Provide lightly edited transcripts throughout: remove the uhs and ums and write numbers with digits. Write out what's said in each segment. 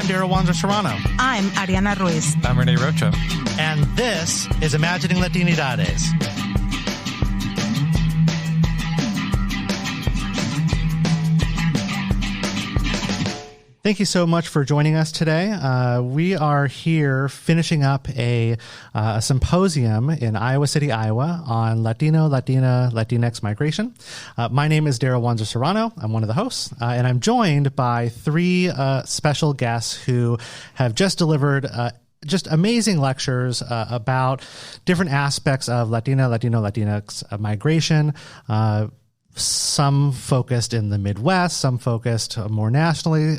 Darrel Wanzer-Serrano. I'm Ariana Ruiz. I'm Renee Rocha. And this is Imagining Latinidades. Thank you so much for joining us today. We are here finishing up a symposium in Iowa City, Iowa on Latino, Latina, Latinx migration. My name is Darrel Wanzer-Serrano. I'm one of the hosts, and I'm joined by three special guests who have just delivered just amazing lectures about different aspects of Latina, Latino, Latinx migration. Some focused in the Midwest, some focused more nationally,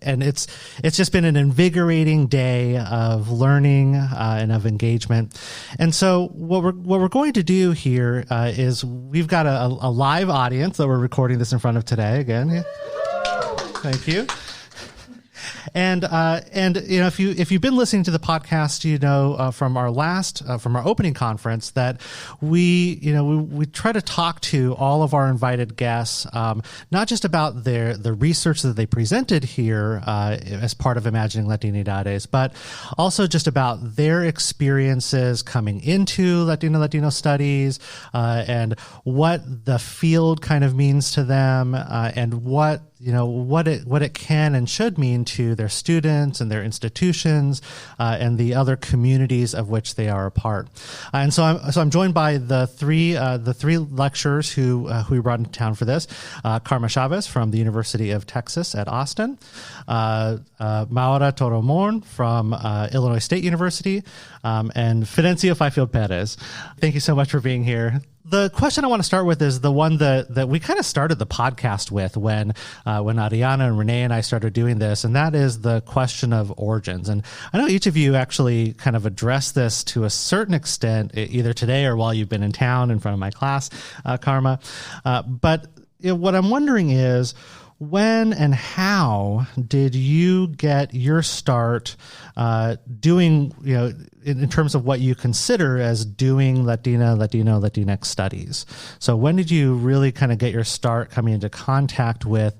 and it's just been an invigorating day of learning and of engagement. And so what we're going to do here is we've got a live audience that we're recording this in front of today. Again, thank you. And you know, if you've been listening to the podcast, you know from our opening conference that we try to talk to all of our invited guests, not just about the research that they presented here as part of Imagining Latinidades, but also just about their experiences coming into Latino studies and what the field kind of means to them, and what it can and should mean to their students and their institutions and the other communities of which they are a part. And so I'm joined by the three lecturers who we brought into town for this: Karma Chávez from the University of Texas at Austin, Maura Toro-Morn from Illinois State University, and Fidencio Fifield-Perez. Thank you so much for being here. The question I want to start with is the one that we kind of started the podcast with when Ariana and Renee and I started doing this, and that is the question of origins. And I know each of you actually kind of addressed this to a certain extent, either today or while you've been in town in front of my class, Karma. But what I'm wondering is, when and how did you get your start doing, in terms of what you consider as doing Latina, Latino, Latinx studies? So when did you really kind of get your start coming into contact with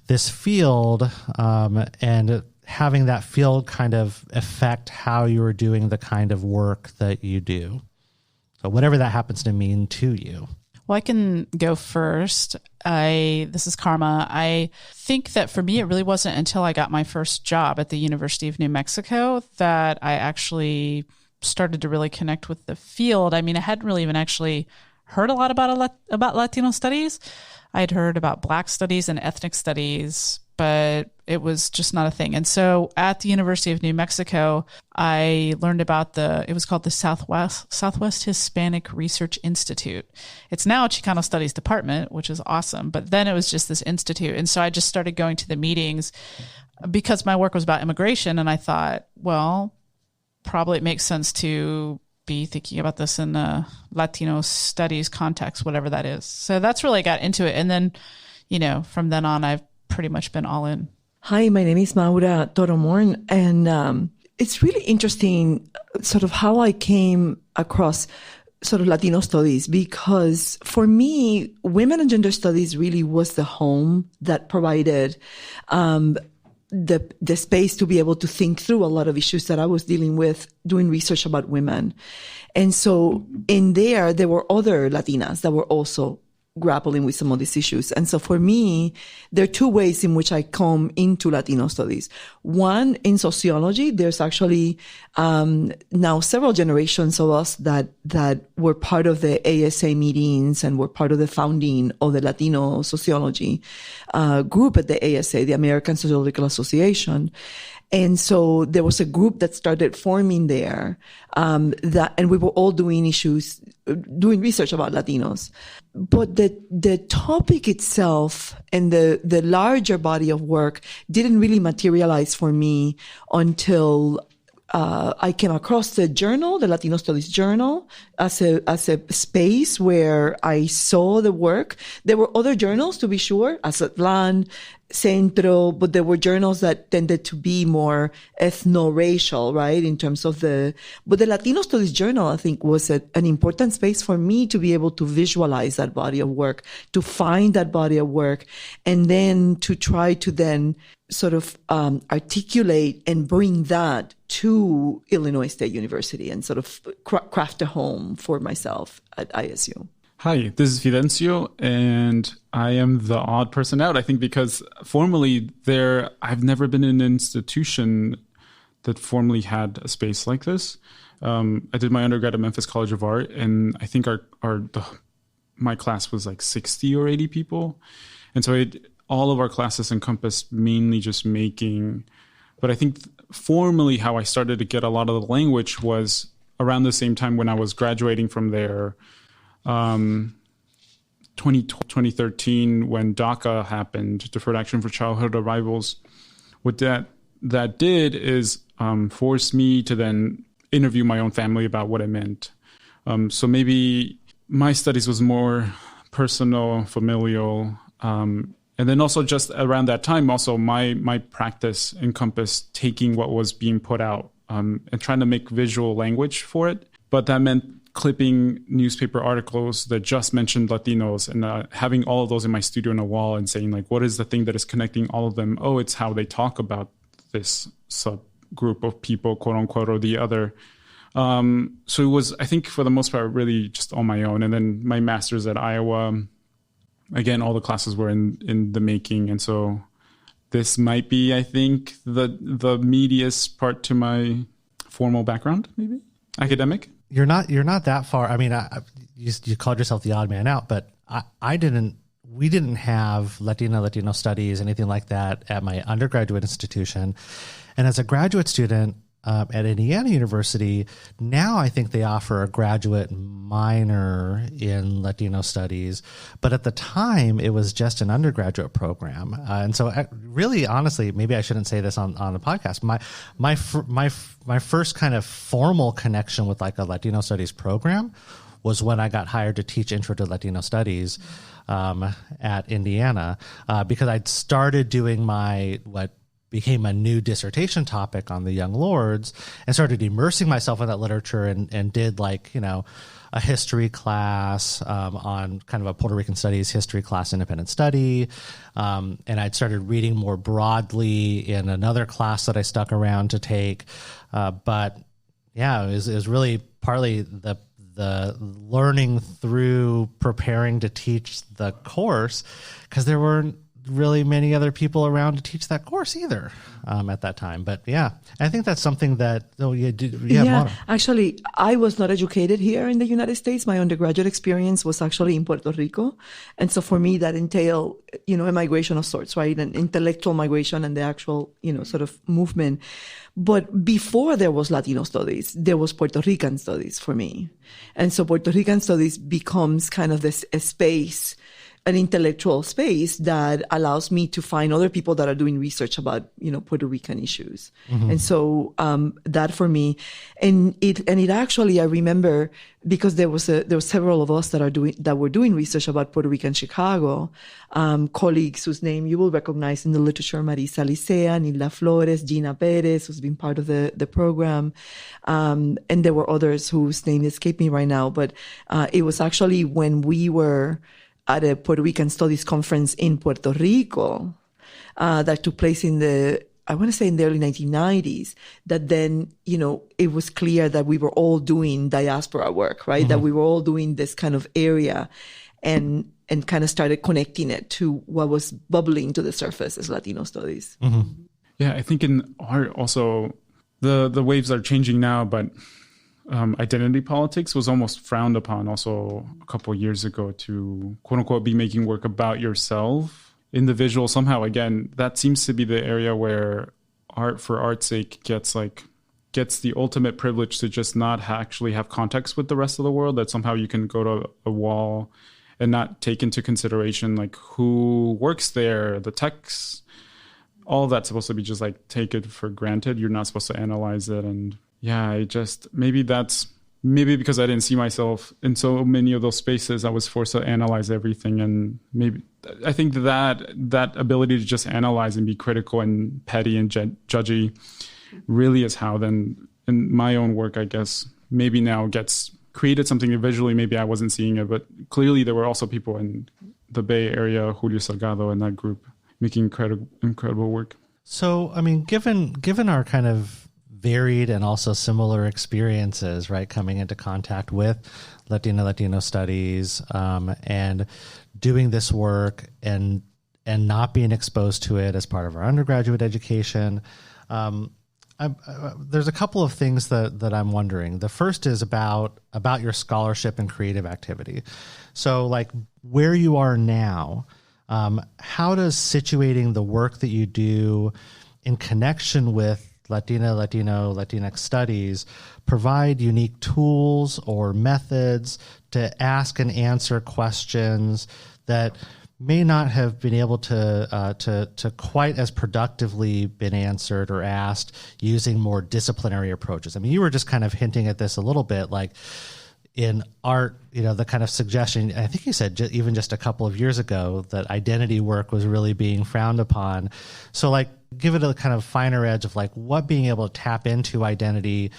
this field and having that field kind of affect how you were doing the kind of work that you do? So whatever that happens to mean to you. Well, I can go first. This is Karma. I think that for me, it really wasn't until I got my first job at the University of New Mexico that I actually started to really connect with the field. I mean, I hadn't really even actually heard a lot about Latino studies. I had heard about Black studies and ethnic studies, but it was just not a thing. And so at the University of New Mexico, I learned about it was called the Southwest Hispanic Research Institute. It's now a Chicano Studies Department, which is awesome. But then it was just this institute. And so I just started going to the meetings because my work was about immigration. And I thought, well, probably it makes sense to be thinking about this in the Latino studies context, whatever that is. So that's really got into it. And then, from then on, I've pretty much been all in. Hi, my name is Maura Toro-Morn, and it's really interesting sort of how I came across sort of Latino studies, because for me, women and gender studies really was the home that provided the space to be able to think through a lot of issues that I was dealing with doing research about women. And so in there were other Latinas that were also grappling with some of these issues. And so for me, there are two ways in which I come into Latino studies. One, in sociology, there's actually now several generations of us that were part of the ASA meetings and were part of the founding of the Latino sociology group at the ASA, the American Sociological Association. And so there was a group that started forming there, and we were all doing research about Latinos. But the topic itself and the larger body of work didn't really materialize for me until I came across the journal, the Latino Studies Journal, as a space where I saw the work. There were other journals, to be sure, Aztlán, Centro, but there were journals that tended to be more ethno-racial, right, in terms of but the Latino Studies Journal, I think, was an important space for me to be able to visualize that body of work, to find that body of work, and then to try to then sort of articulate and bring that to Illinois State University and sort of craft a home for myself at ISU. Hi, this is Fidencio, and I am the odd person out, I think, because formally I've never been in an institution that formally had a space like this. I did my undergrad at Memphis College of Art, and I think my class was like 60 or 80 people. And so all of our classes encompassed mainly just making. But I think formally how I started to get a lot of the language was around the same time when I was graduating from there. 2013, when DACA happened, Deferred Action for Childhood Arrivals, what that did is force me to then interview my own family about what it meant. So maybe my studies was more personal, familial, and then also just around that time, also my practice encompassed taking what was being put out and trying to make visual language for it. But that meant clipping newspaper articles that just mentioned Latinos and having all of those in my studio on a wall and saying, like, what is the thing that is connecting all of them? Oh, it's how they talk about this subgroup of people, quote unquote, or the other. So it was, I think, for the most part, really just on my own. And then my master's at Iowa, again, all the classes were in the making. And so this might be, I think, the meatiest part to my formal background, maybe academic. You're not that far. I mean, you called yourself the odd man out, but we didn't have Latino studies, anything like that at my undergraduate institution. And as a graduate student at Indiana University, now I think they offer a graduate minor in Latino studies. But at the time, it was just an undergraduate program. And so really, honestly, maybe I shouldn't say this on the podcast. My first kind of formal connection with like a Latino studies program was when I got hired to teach Intro to Latino Studies at Indiana, because I'd started doing what became a new dissertation topic on the Young Lords and started immersing myself in that literature and did like, a history class on kind of a Puerto Rican studies history class, independent study. And I'd started reading more broadly in another class that I stuck around to take. But yeah, it was really partly the learning through preparing to teach the course, because there weren't really many other people around to teach that course either at that time. But yeah, I think that's something that actually, I was not educated here in the United States. My undergraduate experience was actually in Puerto Rico. And so for me, that entailed, a migration of sorts, right? An intellectual migration and the actual, sort of movement. But before there was Latino studies, there was Puerto Rican studies for me. And so Puerto Rican studies becomes kind of a space, an intellectual space that allows me to find other people that are doing research about, Puerto Rican issues. Mm-hmm. And so, that for me, and it actually, I remember, because there were several of us that were doing research about Puerto Rican Chicago, colleagues whose name you will recognize in the literature, Marisa Licea, Nilda Flores, Gina Perez, who's been part of the program. And there were others whose name escaped me right now, but, it was actually when we were at a Puerto Rican Studies conference in Puerto Rico, that took place in the early 1990s, that then, it was clear that we were all doing diaspora work, right? Mm-hmm. That we were all doing this kind of area and kind of started connecting it to what was bubbling to the surface as Latino studies. Mm-hmm. Yeah, I think in art also, the waves are changing now, but identity politics was almost frowned upon also a couple of years ago to quote unquote be making work about yourself in the visual. Somehow, again, that seems to be the area where art for art's sake gets the ultimate privilege to just not actually have context with the rest of the world, that somehow you can go to a wall and not take into consideration like who works there, the text, all that's supposed to be just like take it for granted. You're not supposed to analyze it. And yeah, maybe because I didn't see myself in so many of those spaces, I was forced to analyze everything. And maybe I think that ability to just analyze and be critical and petty and judgy really is how then in my own work, I guess, maybe now gets created something visually. Maybe I wasn't seeing it, but clearly there were also people in the Bay Area, Julio Salgado and that group, making incredible work. So, I mean, given our kind of varied and also similar experiences, right, coming into contact with Latino studies, and doing this work and not being exposed to it as part of our undergraduate education, there's a couple of things that I'm wondering. The first is about your scholarship and creative activity. So, like, where you are now, how does situating the work that you do in connection with Latinx studies provide unique tools or methods to ask and answer questions that may not have been able to quite as productively been answered or asked using more disciplinary approaches? I mean, you were just kind of hinting at this a little bit, like in art, the kind of suggestion, I think you said even just a couple of years ago that identity work was really being frowned upon. So, like, give it a kind of finer edge of like what being able to tap into identity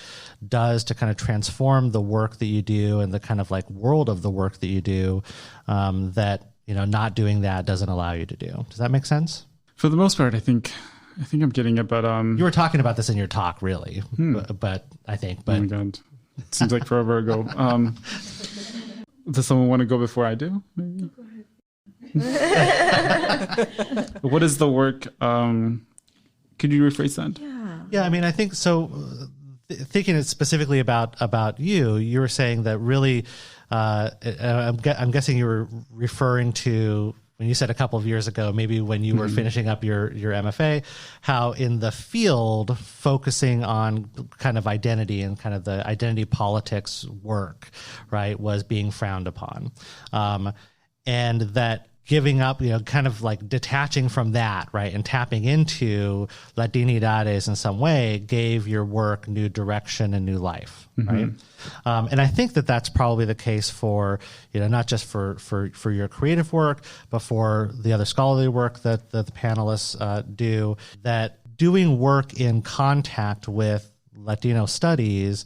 does to kind of transform the work that you do and the kind of like world of the work that you do, that not doing that doesn't allow you to do. Does that make sense? For the most part, I think I'm getting it, but you were talking about this in your talk, really, but I think. Oh my God, it seems like forever ago. Does someone want to go before I do? Maybe. Go ahead. What is the work? Could you rephrase that? Yeah. I mean, I think so. Thinking specifically about you were saying that really. I'm guessing you were referring to when you said a couple of years ago, maybe when you were finishing up your MFA, how in the field focusing on kind of identity and kind of the identity politics work, right, was being frowned upon, and that giving up, kind of like detaching from that, right, and tapping into Latinidades in some way gave your work new direction and new life, right? And I think that that's probably the case for, not just for your creative work, but for the other scholarly work that the panelists do, that doing work in contact with Latino studies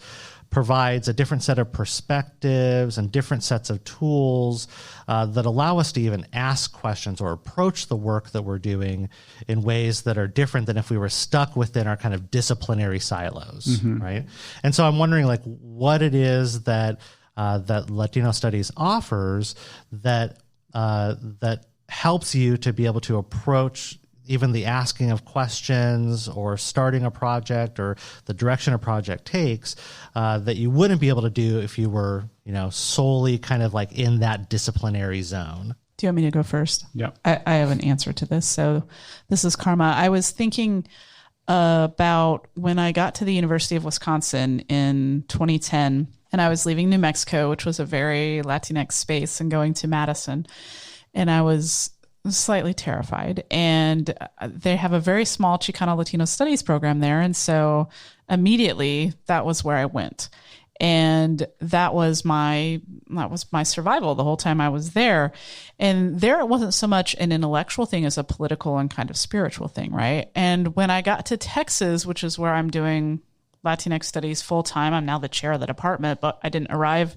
provides a different set of perspectives and different sets of tools that allow us to even ask questions or approach the work that we're doing in ways that are different than if we were stuck within our kind of disciplinary silos, right? And so I'm wondering, like, what it is that Latino studies offers that helps you to be able to approach even the asking of questions or starting a project or the direction a project takes, that you wouldn't be able to do if you were, solely kind of like in that disciplinary zone. Do you want me to go first? Yeah. I have an answer to this. So this is Karma. I was thinking about when I got to the University of Wisconsin in 2010, and I was leaving New Mexico, which was a very Latinx space, and going to Madison. And I was slightly terrified. And they have a very small Chicano Latino studies program there. And so immediately that was where I went. And that was my survival the whole time I was there. And there it wasn't so much an intellectual thing as a political and kind of spiritual thing, right? And when I got to Texas, which is where I'm doing Latinx studies full time, I'm now the chair of the department, but I didn't arrive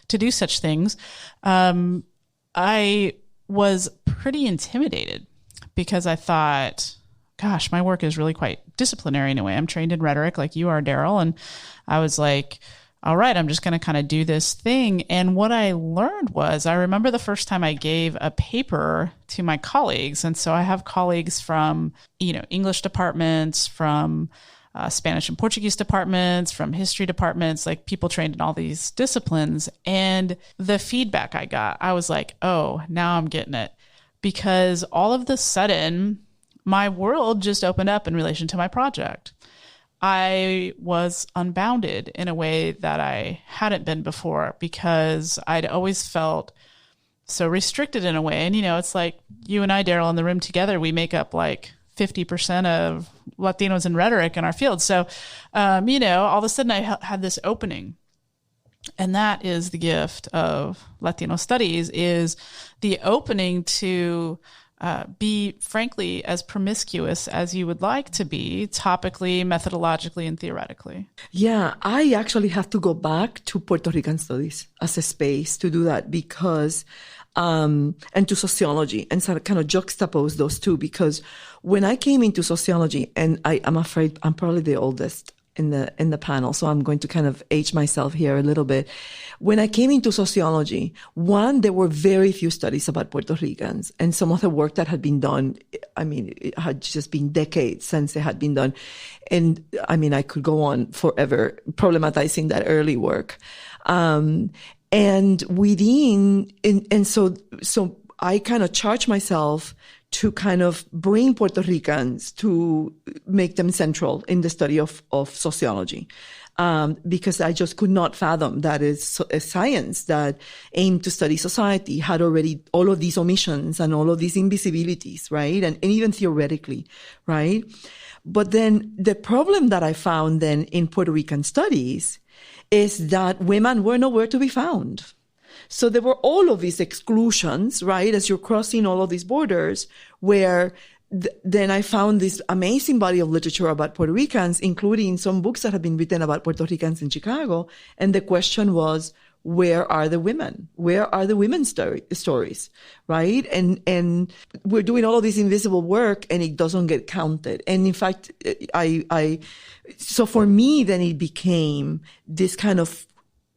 to do such things. I was pretty intimidated because I thought, gosh, my work is really quite disciplinary in a way. I'm trained in rhetoric like you are, Darrel. And I was like, all right, I'm just going to kind of do this thing. And what I learned was, I remember the first time I gave a paper to my colleagues. And so I have colleagues from, English departments, from Spanish and Portuguese departments, from history departments, like people trained in all these disciplines. And the feedback I got, I was like, oh, now I'm getting it. Because all of the sudden, my world just opened up in relation to my project. I was unbounded in a way that I hadn't been before, because I'd always felt so restricted in a way. And, it's like you and I, Darrel, in the room together, we make up like 50% of Latinos in rhetoric in our field. So, all of a sudden I had this opening. And that is the gift of Latino studies, is the opening to be, frankly, as promiscuous as you would like to be, topically, methodologically, and theoretically? Yeah, I actually have to go back to Puerto Rican studies as a space to do that because, and to sociology, and sort of kind of juxtapose those two, because when I came into sociology, and I'm afraid I'm probably the oldest in the panel, so I'm going to kind of age myself here a little bit. When I came into sociology, one, there were very few studies about Puerto Ricans, and some of the work that had been done, I mean, it had just been decades since it had been done. And I mean, I could go on forever problematizing that early work. And so I kind of charged myself to kind of bring Puerto Ricans, to make them central in the study of sociology. Because I just could not fathom that is a science that aimed to study society had already all of these omissions and all of these invisibilities, right? And even theoretically, right? But then the problem that I found then in Puerto Rican studies is that women were nowhere to be found. So there were all of these exclusions, right, as you're crossing all of these borders, where then I found this amazing body of literature about Puerto Ricans, including some books that have been written about Puerto Ricans in Chicago. And the question was, where are the women? Where are the women's stories, right? And we're doing all of this invisible work and it doesn't get counted. And in fact, so for me, then it became this kind of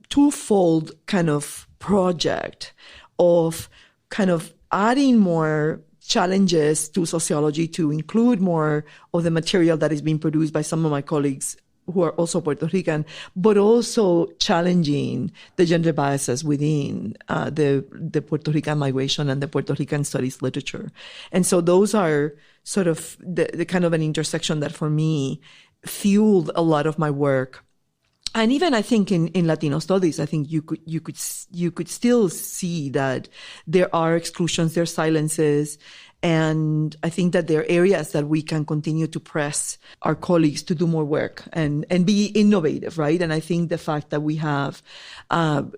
twofold kind of project of kind of adding more challenges to sociology to include more of the material that is being produced by some of my colleagues who are also Puerto Rican, but also challenging the gender biases within the Puerto Rican migration and the Puerto Rican studies literature. And so those are sort of the kind of an intersection that for me fueled a lot of my work. And even I think in Latino studies, I think you could still see that there are exclusions, there are silences. And I think that there are areas that we can continue to press our colleagues to do more work and be innovative, right? And I think the fact that we have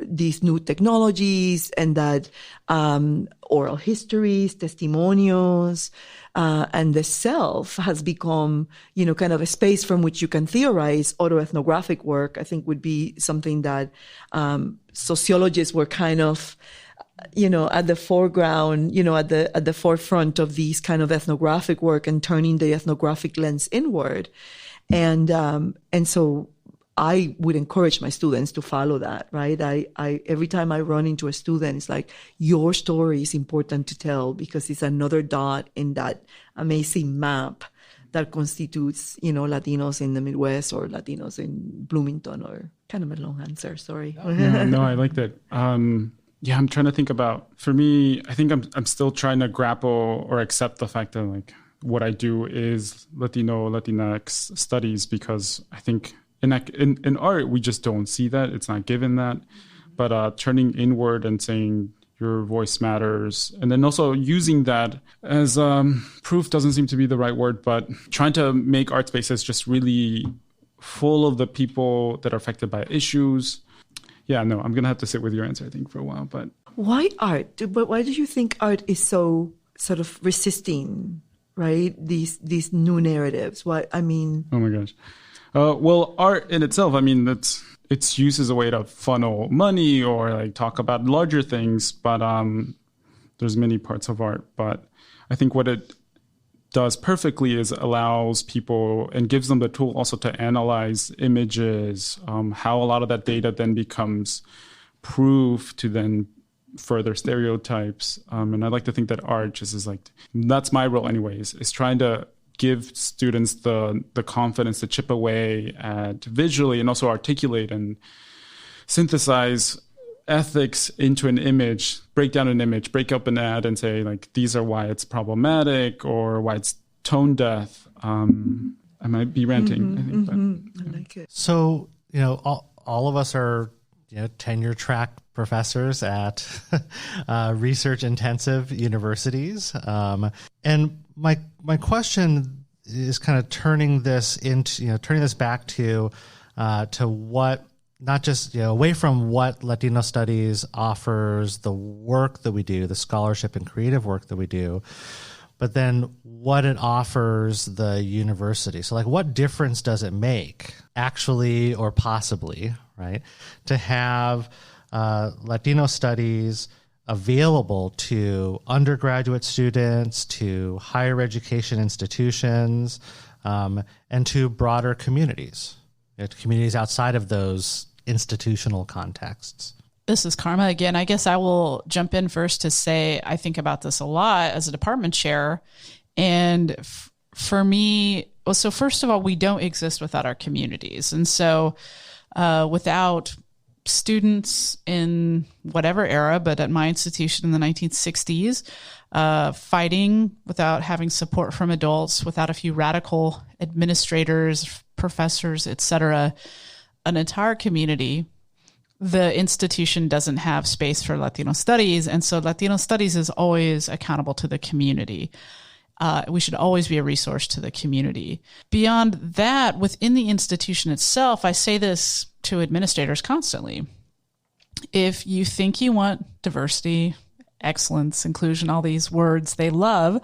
these new technologies and that oral histories, testimonials, and the self has become, kind of a space from which you can theorize autoethnographic work, I think would be something that sociologists were kind of at the foreground, at the forefront of these kind of ethnographic work and turning the ethnographic lens inward. And so I would encourage my students to follow that, right? I every time I run into a student, it's like, your story is important to tell because it's another dot in that amazing map that constitutes, Latinos in the Midwest or Latinos in Bloomington, or kind of a long answer, sorry. No, I like that. Yeah, I'm trying to think about, for me, I think I'm still trying to grapple or accept the fact that like what I do is Latinx studies, because I think in art, we just don't see that. It's not given that. But turning inward and saying your voice matters, and then also using that as proof doesn't seem to be the right word, but trying to make art spaces just really full of the people that are affected by issues. Yeah, no, I'm going to have to sit with your answer, I think, for a while. But why art? But why do you think art is so sort of resisting, right? These new narratives. Why? I mean, oh my gosh. Well, art in itself, I mean, it's used as a way to funnel money or like talk about larger things. But there's many parts of art. But I think what it does perfectly is allows people and gives them the tool also to analyze images, how a lot of that data then becomes proof to then further stereotypes. And I like to think that art just is like, that's my role anyways, is trying to give students the confidence to chip away at visually and also articulate and synthesize ethics into an image, break down an image, break up an ad and say like, these are why it's problematic or why it's tone deaf. I might be ranting, I think. But, I like it. So, all of us are, tenure track professors at research intensive universities. And my question is kind of turning this back to what, not just away from what Latino studies offers, the work that we do, the scholarship and creative work that we do, but then what it offers the university. So like, what difference does it make actually or possibly, right, to have Latino studies available to undergraduate students, to higher education institutions, and to broader communities, to communities outside of those institutional contexts? This is Karma again. I guess I will jump in first to say I think about this a lot as a department chair. And for me, well, so first of all, we don't exist without our communities. And so without students in whatever era, but at my institution in the 1960s, fighting without having support from adults, without a few radical administrators, professors, etc., an entire community, the institution doesn't have space for Latino studies. And so Latino studies is always accountable to the community. We should always be a resource to the community. Beyond that, within the institution itself, I say this to administrators constantly. If you think you want diversity, excellence, inclusion, all these words they love,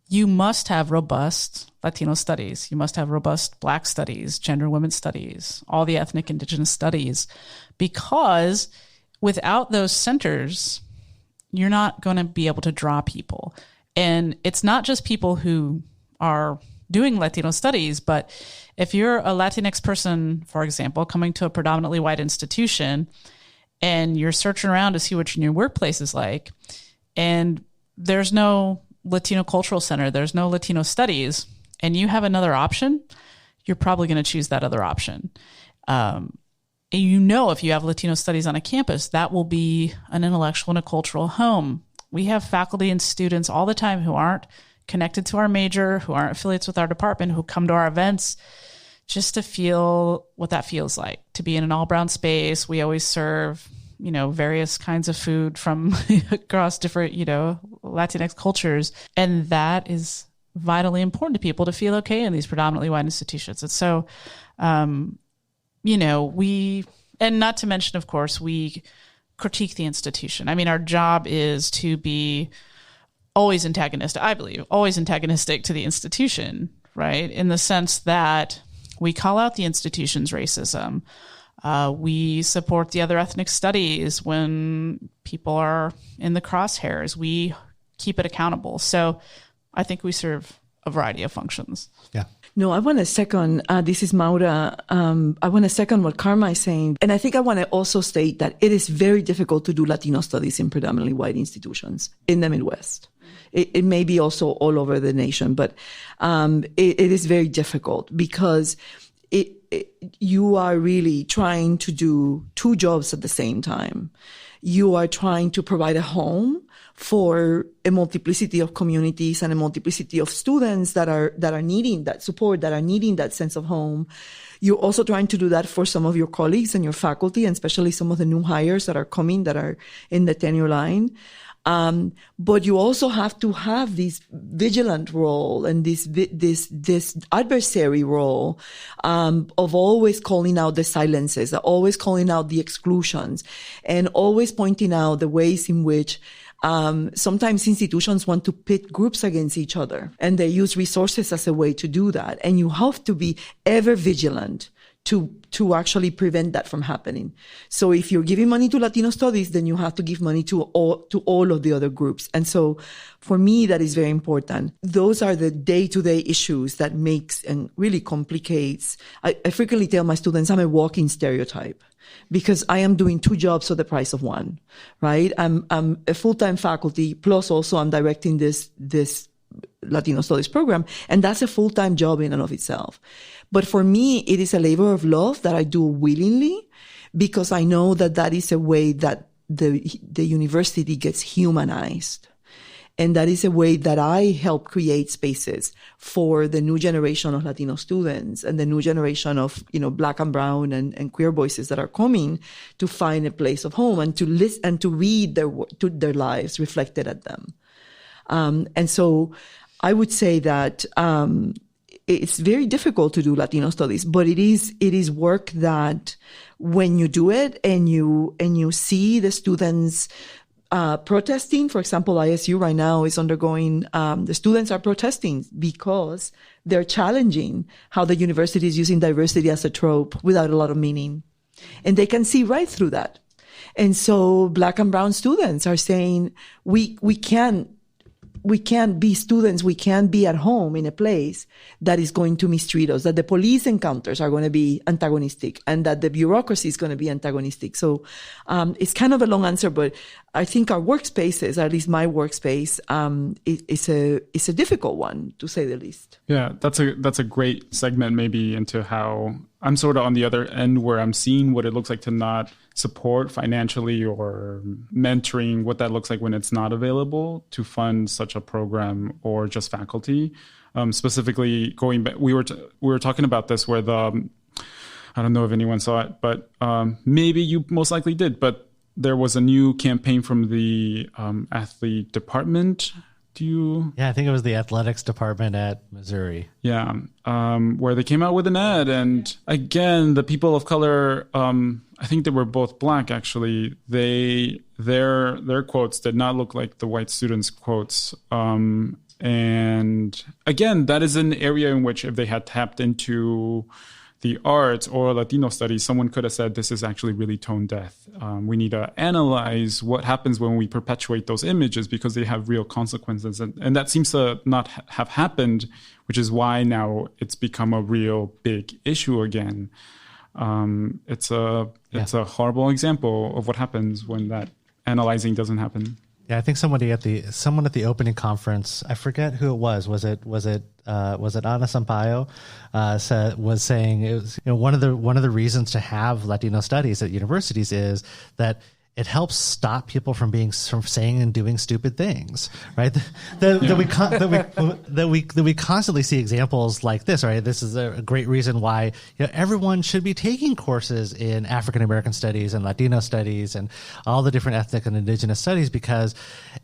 you must have robust Latino studies. You must have robust Black studies, gender and women studies, all the ethnic indigenous studies, because without those centers, you're not going to be able to draw people. And it's not just people who are doing Latino studies, but if you're a Latinx person, for example, coming to a predominantly white institution and you're searching around to see what your new workplace is like, and there's no Latino Cultural Center, there's no Latino studies, and you have another option, you're probably going to choose that other option. And you know, if you have Latino studies on a campus, that will be an intellectual and a cultural home. We have faculty and students all the time who aren't connected to our major, who aren't affiliates with our department, who come to our events just to feel what that feels like, to be in an all-brown space. We always serve, various kinds of food from across different, Latinx cultures. And that is vitally important to people to feel okay in these predominantly white institutions. And so, and not to mention, of course, we critique the institution. I mean, our job is to be always antagonistic, I believe, always antagonistic to the institution, right? In the sense that we call out the institution's racism. We support the other ethnic studies when people are in the crosshairs. We keep it accountable. So I think we serve a variety of functions. Yeah. No, I want to second, this is Maura. I want to second what Karma is saying. And I think I want to also state that it is very difficult to do Latino studies in predominantly white institutions in the Midwest. It may be also all over the nation, but it is very difficult because you are really trying to do two jobs at the same time. You are trying to provide a home for a multiplicity of communities and a multiplicity of students that are needing that support, that are needing that sense of home. You're also trying to do that for some of your colleagues and your faculty, and especially some of the new hires that are coming, that are in the tenure line. But you also have to have this vigilant role and this adversary role, of always calling out the silences, always calling out the exclusions, and always pointing out the ways in which sometimes institutions want to pit groups against each other, and they use resources as a way to do that. And you have to be ever vigilant to actually prevent that from happening. So if you're giving money to Latino studies, then you have to give money to all of the other groups. And so for me, that is very important. Those are the day-to-day issues that makes and really complicates. I frequently tell my students I'm a walking stereotype, because I am doing two jobs for the price of one, right? I'm a full-time faculty, plus also I'm directing this Latino Studies program, and that's a full-time job in and of itself. But for me, it is a labor of love that I do willingly, because I know that is a way that the university gets humanized. And that is a way that I help create spaces for the new generation of Latino students and the new generation of, Black and brown and queer voices that are coming to find a place of home and to listen and to read their lives reflected at them. And so I would say that, it's very difficult to do Latino studies, but it is work that when you do it and you see the students, protesting. For example, ISU right now is undergoing, the students are protesting because they're challenging how the university is using diversity as a trope without a lot of meaning. And they can see right through that. And so Black and brown students are saying, we can't be students. We can't be at home in a place that is going to mistreat us, that the police encounters are going to be antagonistic and that the bureaucracy is going to be antagonistic. So, it's kind of a long answer, but I think our workspaces, at least my workspace, is a difficult one, to say the least. Yeah, that's a great segment maybe into how I'm sort of on the other end, where I'm seeing what it looks like to not support financially or mentoring, what that looks like when it's not available to fund such a program or just faculty. Specifically, going back, we were talking about this where I don't know if anyone saw it, but maybe you most likely did, but there was a new campaign from the athlete department. Yeah, I think it was the athletics department at Missouri. Yeah, where they came out with an ad, and again, the people of color, I think they were both Black actually. Their quotes did not look like the white students' quotes. And again, that is an area in which if they had tapped into the arts or Latino studies, someone could have said, this is actually really tone deaf. We need to analyze what happens when we perpetuate those images because they have real consequences. And that seems to not have happened, which is why now it's become a real big issue again. It's a horrible example of what happens when that analyzing doesn't happen. Yeah, I think someone at the opening conference, I forget who it was. Was it Ana Sampaio? Was saying it was, one of the reasons to have Latino studies at universities is that it helps stop people from saying and doing stupid things, right? That we constantly see examples like this, right? This is a great reason why everyone should be taking courses in African American studies and Latino studies and all the different ethnic and indigenous studies, because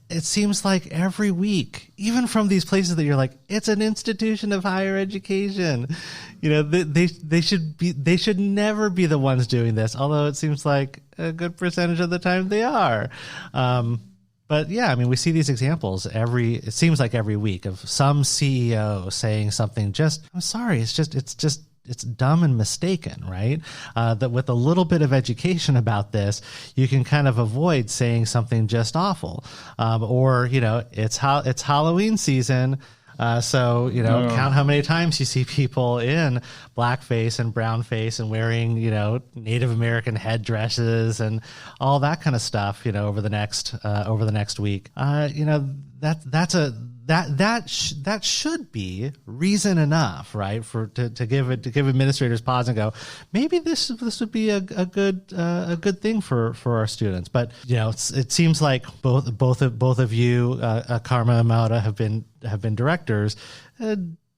it seems like every week, even from these places that you're like, it's an institution of higher education, they should never be the ones doing this, although it seems like a good percentage of the time they are. But yeah, I mean, we see these examples it seems like every week of some CEO saying something I'm sorry, it's dumb and mistaken, right? That with a little bit of education about this, you can kind of avoid saying something just awful. Or, it's Halloween season. Count how many times you see people in blackface and brownface and wearing, Native American headdresses and all that kind of stuff, over the next week. That should be reason enough, right? To give administrators pause and go, maybe this would be a good thing for our students. But it seems like both of you, Karma and Maura, have been directors.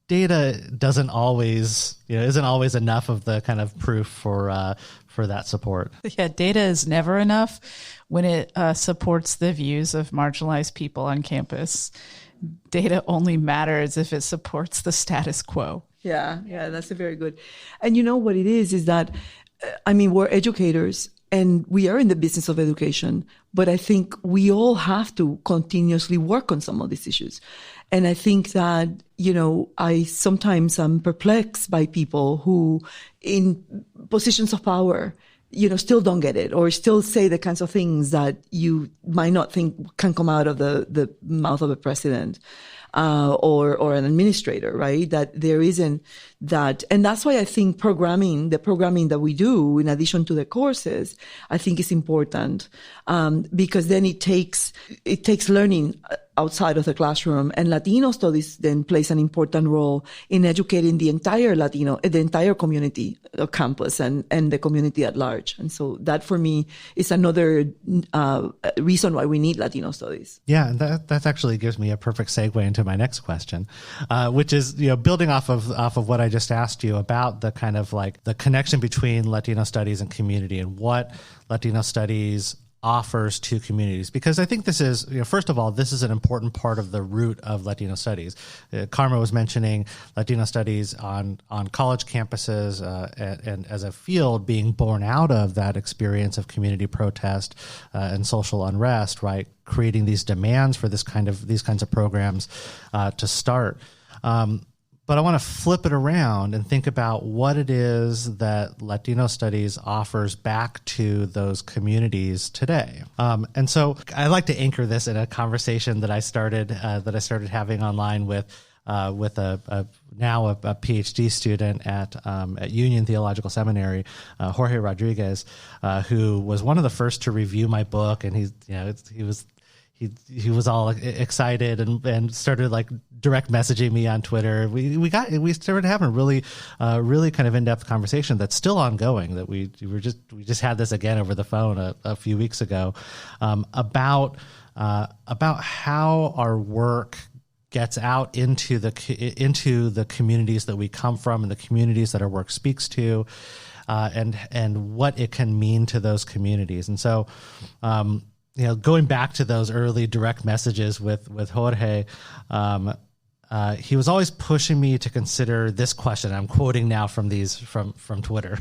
Data isn't always enough of the kind of proof for that support. Yeah, data is never enough when it supports the views of marginalized people on campus. Data only matters if it supports the status quo. Yeah, that's a very good. And what it is that, we're educators and we are in the business of education, but I think we all have to continuously work on some of these issues. And I think that, I sometimes am perplexed by people who in positions of power, still don't get it or still say the kinds of things that you might not think can come out of the mouth of a president or an administrator, right? That there isn't that. And that's why I think the programming that we do in addition to the courses, I think is important, because then it takes learning outside of the classroom, and Latino studies then plays an important role in educating the entire community of campus and the community at large. And so that for me is another reason why we need Latino studies. Yeah, and that actually gives me a perfect segue into my next question, which is building off of what I just asked you about the kind of like the connection between Latino studies and community and what Latino studies offers to communities, because I think this is, first of all, this is an important part of the root of Latino studies. Karma was mentioning Latino studies on college campuses and as a field being born out of that experience of community protest and social unrest, right? Creating these demands for these kinds of programs to start. But I want to flip it around and think about what it is that Latino studies offers back to those communities today. And so I like to anchor this in a conversation that I started having online with a PhD student at Union Theological Seminary, Jorge Rodriguez, who was one of the first to review my book, and he was all excited and started like direct messaging me on Twitter. We started having a really kind of in-depth conversation that's still ongoing, that we just had this again over the phone a few weeks ago, about how our work gets out into the communities that we come from and the communities that our work speaks to, and what it can mean to those communities. And so, going back to those early direct messages with Jorge, he was always pushing me to consider this question. I'm quoting now from Twitter.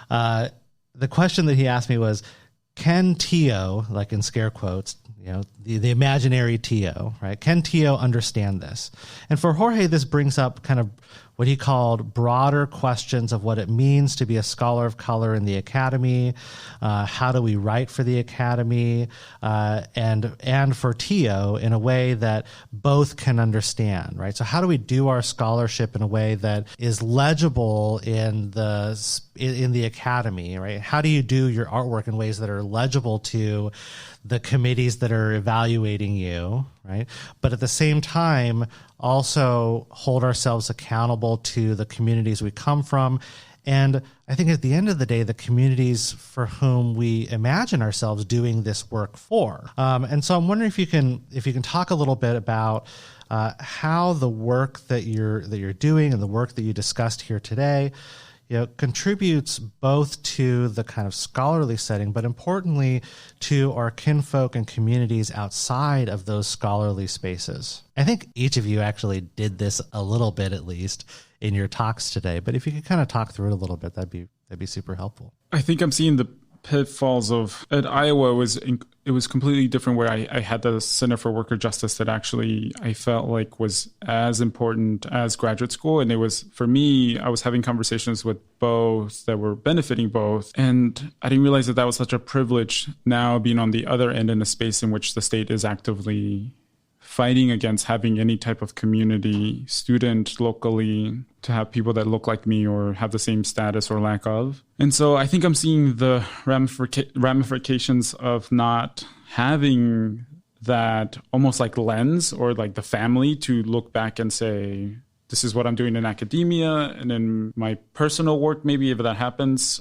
The question that he asked me was, can Tio, like in scare quotes, the imaginary Tio, right? Can Tio understand this? And for Jorge, this brings up kind of what he called broader questions of what it means to be a scholar of color in the academy. How do we write for the academy, and for Tio in a way that both can understand, right? So how do we do our scholarship in a way that is legible in the academy, right? How do you do your artwork in ways that are legible to the committees that are evaluating you, right? But at the same time, also hold ourselves accountable to the communities we come from. And I think at the end of the day, the communities for whom we imagine ourselves doing this work for. And so I'm wondering if you can talk a little bit about how the work that you're doing and the work that you discussed here today, contributes both to the kind of scholarly setting, but importantly to our kinfolk and communities outside of those scholarly spaces. I think each of you actually did this a little bit, at least, in your talks today. But if you could kind of talk through it a little bit, that'd be super helpful. I think I'm seeing the pitfalls of at Iowa. It was completely different, where I had the Center for Worker Justice that actually I felt like was as important as graduate school. And it was, for me, I was having conversations with both that were benefiting both. And I didn't realize that was such a privilege, now being on the other end in a space in which the state is actively fighting against having any type of community student locally to have people that look like me or have the same status or lack of. And so I think I'm seeing the ramifications of not having that almost like lens or like the family to look back and say, this is what I'm doing in academia and in my personal work. Maybe if that happens,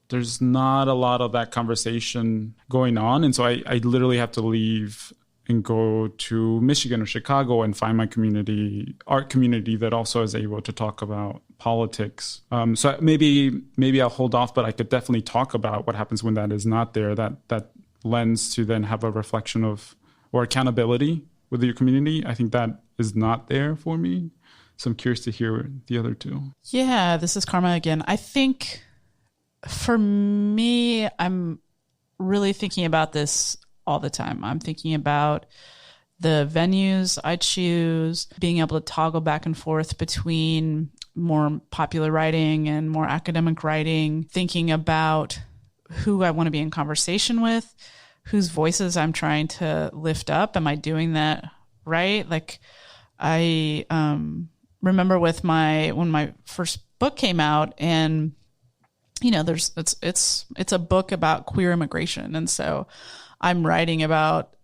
there's not a lot of that conversation going on. And so I literally have to leave and go to Michigan or Chicago and find my art community that also is able to talk about politics. So maybe I'll hold off, but I could definitely talk about what happens when that is not there, that lens to then have a reflection of, or accountability with your community. I think that is not there for me. So I'm curious to hear the other two. Yeah, this is Karma again. I think for me, I'm really thinking about this all the time. I'm thinking about the venues I choose, being able to toggle back and forth between more popular writing and more academic writing, thinking about who I want to be in conversation with, whose voices I'm trying to lift up. Am I doing that right? Like I remember when my first book came out, and it's a book about queer immigration, and so I'm writing about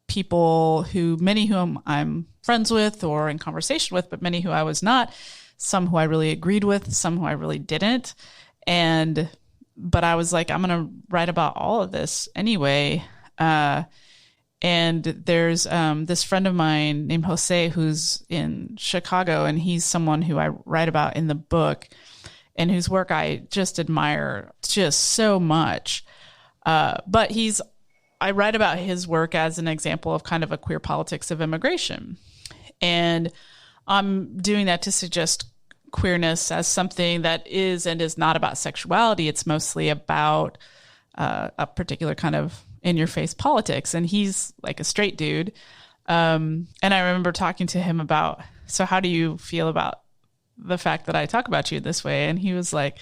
people many whom I'm friends with or in conversation with, but many who I was not, some who I really agreed with, some who I really didn't. But I was like, I'm going to write about all of this anyway. And there's this friend of mine named Jose who's in Chicago, and he's someone who I write about in the book and whose work I just admire just so much. But I write about his work as an example of kind of a queer politics of immigration. And I'm doing that to suggest queerness as something that is and is not about sexuality. It's mostly about a particular kind of in-your-face politics. And he's like a straight dude. And I remember talking to him about, so how do you feel about the fact that I talk about you this way? And he was like,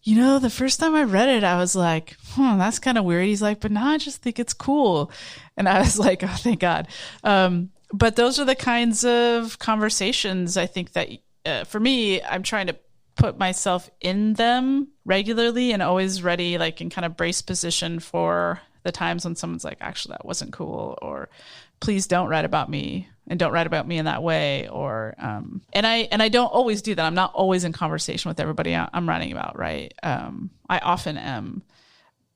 the first time I read it, I was like, that's kind of weird. He's like, but now I just think it's cool. And I was like, oh, thank God. But those are the kinds of conversations I think that for me, I'm trying to put myself in them regularly and always ready, like in kind of brace position for the times when someone's like, actually, that wasn't cool, or please don't write about me and don't write about me in that way. Or, and I don't always do that. I'm not always in conversation with everybody I'm writing about. Right. I often am,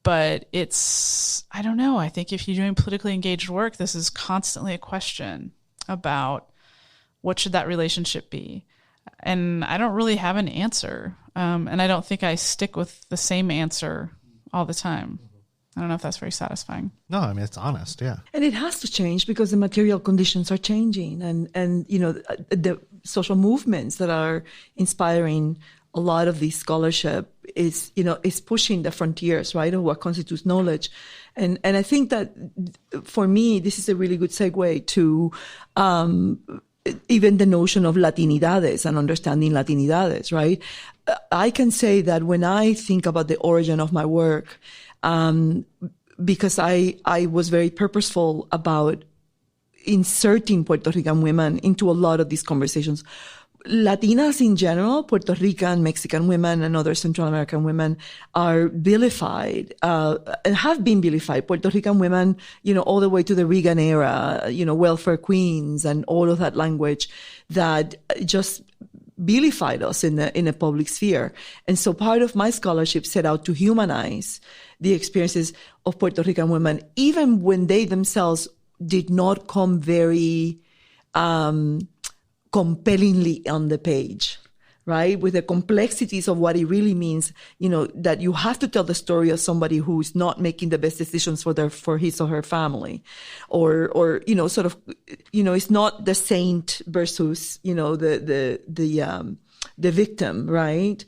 but I don't know. I think if you're doing politically engaged work, this is constantly a question about what should that relationship be? And I don't really have an answer. And I don't think I stick with the same answer all the time. I don't know if that's very satisfying. No, I mean, it's honest. Yeah. And it has to change because the material conditions are changing, and the social movements that are inspiring a lot of this scholarship is pushing the frontiers, right, of what constitutes knowledge. And I think that for me, this is a really good segue to even the notion of Latinidades and understanding Latinidades, right? I can say that when I think about the origin of my work, because I was very purposeful about inserting Puerto Rican women into a lot of these conversations. Latinas in general, Puerto Rican, Mexican women, and other Central American women are vilified, and have been vilified. Puerto Rican women, all the way to the Reagan era, welfare queens and all of that language that just vilified us in a public sphere. And so part of my scholarship set out to humanize the experiences of Puerto Rican women, even when they themselves did not come very compellingly on the page, right? With the complexities of what it really means, that you have to tell the story of somebody who's not making the best decisions for his or her family, or it's not the saint versus, the victim, right?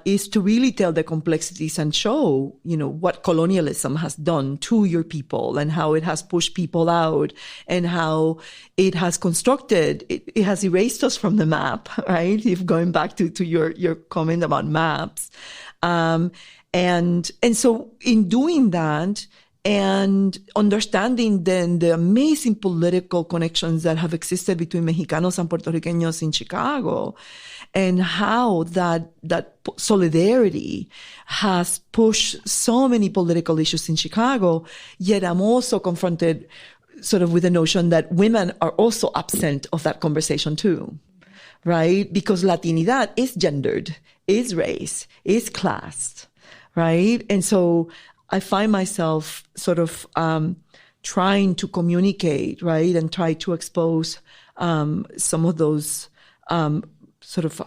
Is to really tell the complexities and show, what colonialism has done to your people and how it has pushed people out and how it has constructed, it has erased us from the map, right? If going back to your comment about maps. And so in doing that, and understanding then the amazing political connections that have existed between Mexicanos and Puerto Ricanos in Chicago, and how that solidarity has pushed so many political issues in Chicago. Yet I'm also confronted sort of with the notion that women are also absent of that conversation too, right? Because Latinidad is gendered, is race, is class, right? And so I find myself sort of trying to communicate, right, and try to expose some of those sort of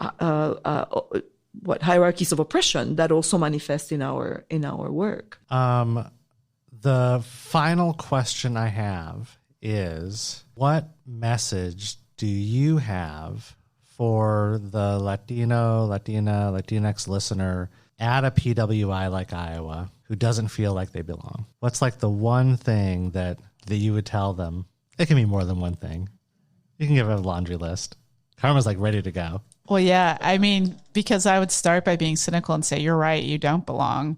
hierarchies of oppression that also manifest in our work. The final question I have is, what message do you have for the Latino, Latina, Latinx listener at a PWI like Iowa who doesn't feel like they belong? What's like the one thing that you would tell them? It can be more than one thing. You can give it a laundry list. Karma's like ready to go. Well, yeah, I mean, because I would start by being cynical and say, you're right, you don't belong,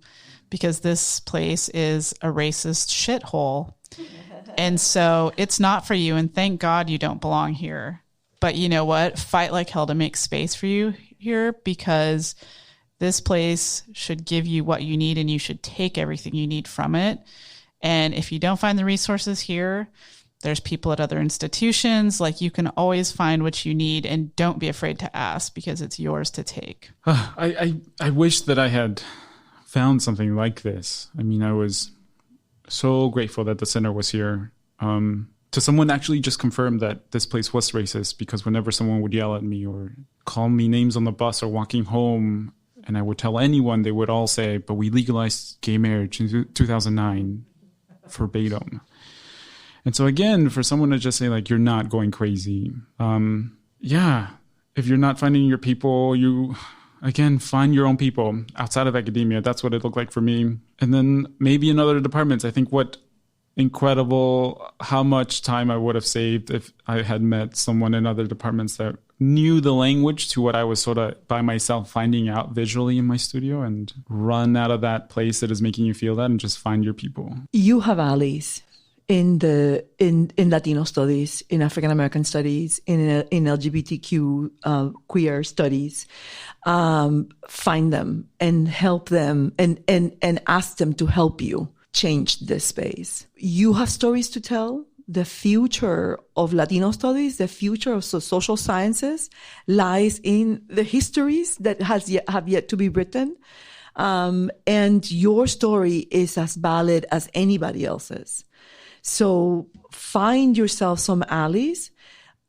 because this place is a racist shithole. And so it's not for you. And thank God you don't belong here. But you know what? Fight like hell to make space for you here, because this place should give you what you need and you should take everything you need from it. And if you don't find the resources here, there's people at other institutions. Like, you can always find what you need, and don't be afraid to ask, because it's yours to take. I wish that I had found something like this. I mean, I was so grateful that the center was here. To someone actually just confirm that this place was racist, because whenever someone would yell at me or call me names on the bus or walking home, and I would tell anyone, they would all say, but we legalized gay marriage in 2009, verbatim. And so again, for someone to just say like, you're not going crazy. If you're not finding your people, you, again, find your own people outside of academia. That's what it looked like for me. And then maybe in other departments, I think what incredible how much time I would have saved if I had met someone in other departments that knew the language to what I was sort of by myself finding out visually in my studio, and run out of that place that is making you feel that and just find your people. You have allies in Latino studies, in African American studies, in LGBTQ queer studies. Find them and help them and ask them to help you change this space. You have stories to tell. The future of Latino studies, the future of social sciences lies in the histories that have yet to be written. And your story is as valid as anybody else's. So find yourself some allies,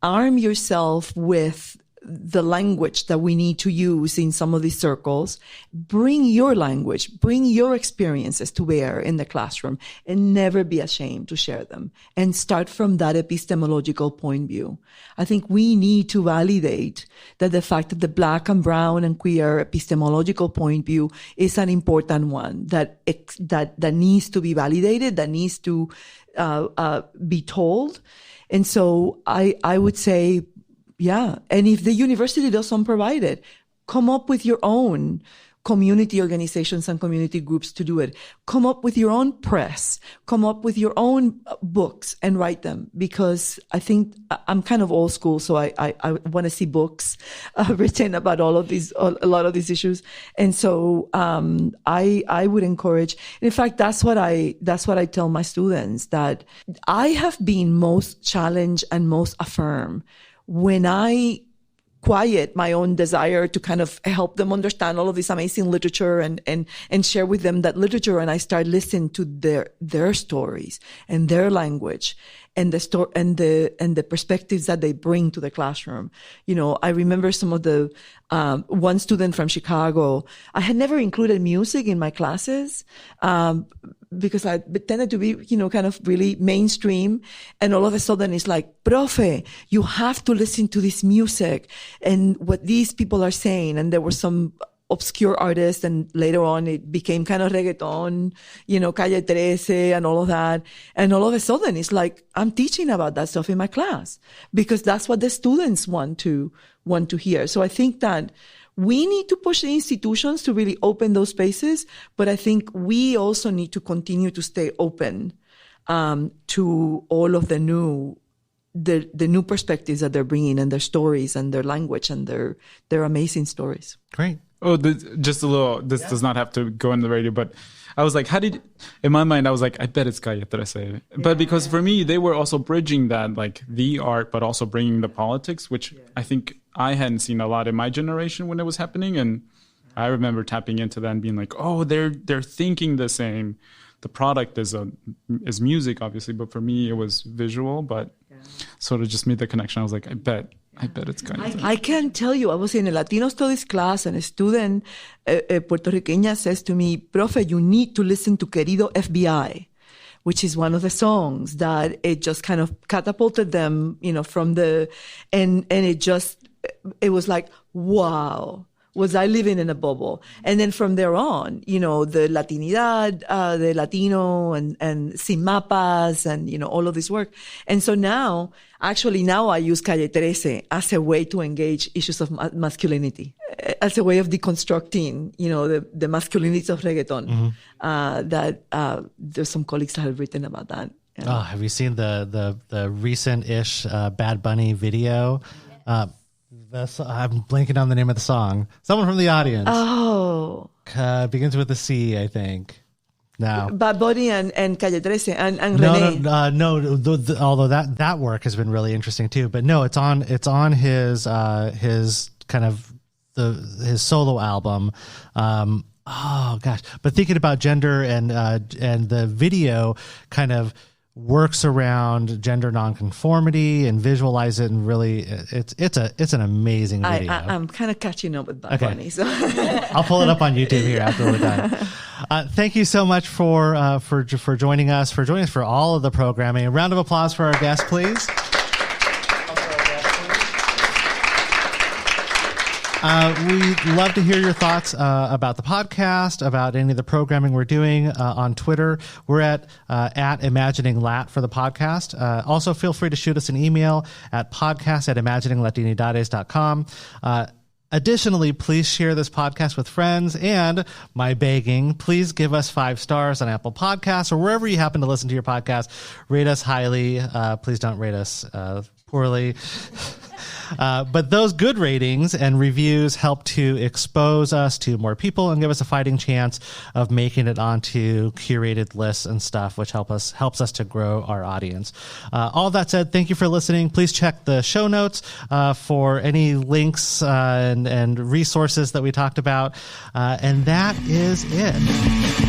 arm yourself with the language that we need to use in some of these circles. Bring your language, bring your experiences to bear in the classroom, and never be ashamed to share them, and start from that epistemological point of view. I think we need to validate that the fact that the Black and brown and queer epistemological point of view is an important one that needs to be validated, that needs to be told. And so I would say, yeah. And if the university doesn't provide it, come up with your own community organizations and community groups to do it. Come up with your own press. Come up with your own books and write them. Because I think I'm kind of old school, so I want to see books written about a lot of these issues. And so I would encourage. In fact, that's what I tell my students, that I have been most challenged and most affirmed when I quiet my own desire to kind of help them understand all of this amazing literature and share with them that literature, and I start listening to their stories and their language and the perspectives that they bring to the classroom. You know, I remember some of the one student from Chicago. I had never included music in my classes because I tended to be, kind of really mainstream. And all of a sudden it's like, Profe, you have to listen to this music and what these people are saying. And there were some obscure artists, and later on it became kind of reggaeton, Calle 13 and all of that. And all of a sudden it's like, I'm teaching about that stuff in my class because that's what the students want to hear. So I think that we need to push the institutions to really open those spaces, but I think we also need to continue to stay open to all of the new perspectives that they're bringing, and their stories and their language and their amazing stories. Great. Oh, just a little. This does not have to go on the radio, but I was like, in my mind, I was like, I bet it's Calle 13. But because for me, they were also bridging that, like the art, but also bringing the politics, which I think I hadn't seen a lot in my generation when it was happening. And I remember tapping into that and being like, oh, they're thinking the same. The product is music, obviously, but for me, it was visual, but sort of just made the connection. I was like, I bet it's Calle 13. I can tell you, I was in a Latino studies class, and a student, Puerto Riqueña, says to me, Profe, you need to listen to Querido FBI, which is one of the songs that it just kind of catapulted them, from and it was like, wow, was I living in a bubble? And then from there on, the Latinidad, the Latino and Sin Mapas and, all of this work. And so now I use Calle 13 as a way to engage issues of masculinity, as a way of deconstructing, the masculinity of reggaeton, that there's some colleagues that have written about that. Yeah. Oh, have you seen the recent-ish Bad Bunny video? I'm blanking on the name of the song. Someone from the audience. Oh. Begins with a C, I think. No. Bad Bunny and Calle 13 and René. No. Although that work has been really interesting too. But no, it's on his kind of his solo album. Oh gosh. But thinking about gender and the video kind of works around gender nonconformity and visualize it, and really it's an amazing video. I'm kind of catching up with Bad Bunny, so I'll pull it up on YouTube here after we're done. Thank you so much for joining us for all of the programming. A round of applause for our guest, please. We'd love to hear your thoughts about the podcast, about any of the programming we're doing on Twitter. We're at Imagining Lat for the podcast. Also, feel free to shoot us an email at podcast@imagininglatinidades.com. Additionally, please share this podcast with friends, and my begging, please give us 5 stars on Apple Podcasts or wherever you happen to listen to your podcast. Rate us highly. Please don't rate us poorly. But those good ratings and reviews help to expose us to more people and give us a fighting chance of making it onto curated lists and stuff, which helps us to grow our audience. All that said, thank you for listening. Please check the show notes for any links and resources that we talked about. And that is it.